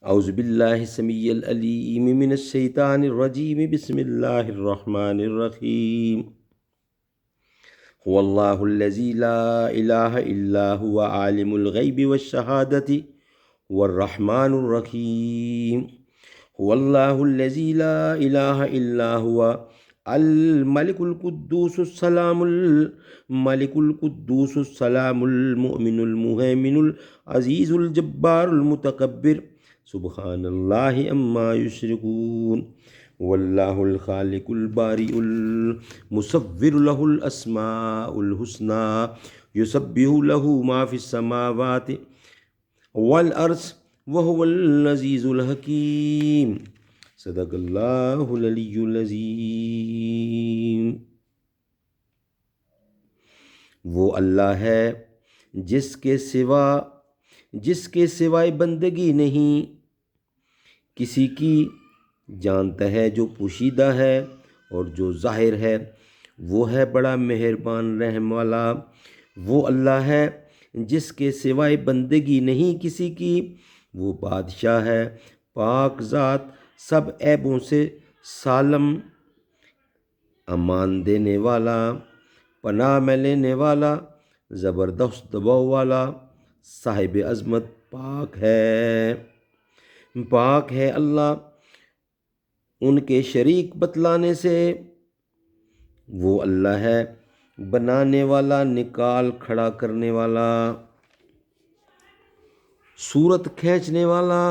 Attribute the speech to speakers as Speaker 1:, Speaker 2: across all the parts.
Speaker 1: اعوذ باللہ السمیع العلیم من الشیطان الرجیم، بسم اللہ الرحمن الرحیم۔ هو اللہ الذی لا الہ الا هو عالم الغیب والشہادۃ هو الرحمن الرحیم۔ هو اللہ الذی لا الہ الا هو الملک القدوس السلام الملک القدوس السلام المؤمن المہیمن العزیز الجبار المتکبر، سبحان اللہ اما یشرکون۔ واللہ الخالق البارئ المصور له الاسماء الحسنى یسبح له ما فی السماوات والارض وهو العزیز الحکیم، صدق اللہ العلی العظیم۔ وہ اللہ ہے جس کے سوائے بندگی نہیں کسی کی، جانتا ہے جو پوشیدہ ہے اور جو ظاہر ہے، وہ ہے بڑا مہربان رحم والا۔ وہ اللہ ہے جس کے سوائے بندگی نہیں کسی کی، وہ بادشاہ ہے پاک ذات، سب عیبوں سے سالم، امان دینے والا، پناہ میں لینے والا، زبردست دباؤ والا، صاحب عظمت، پاک ہے اللہ ان کے شریک بتلانے سے۔ وہ اللہ ہے بنانے والا، نکال کھڑا کرنے والا، صورت کھینچنے والا،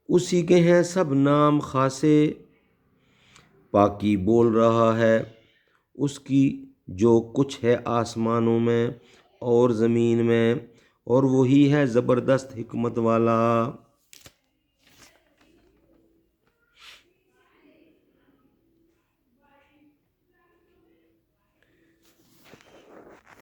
Speaker 1: اسی کے ہیں سب نام خاصے۔ پاکی بول رہا ہے اس کی جو کچھ ہے آسمانوں میں اور زمین میں، اور وہی ہے زبردست حکمت والا۔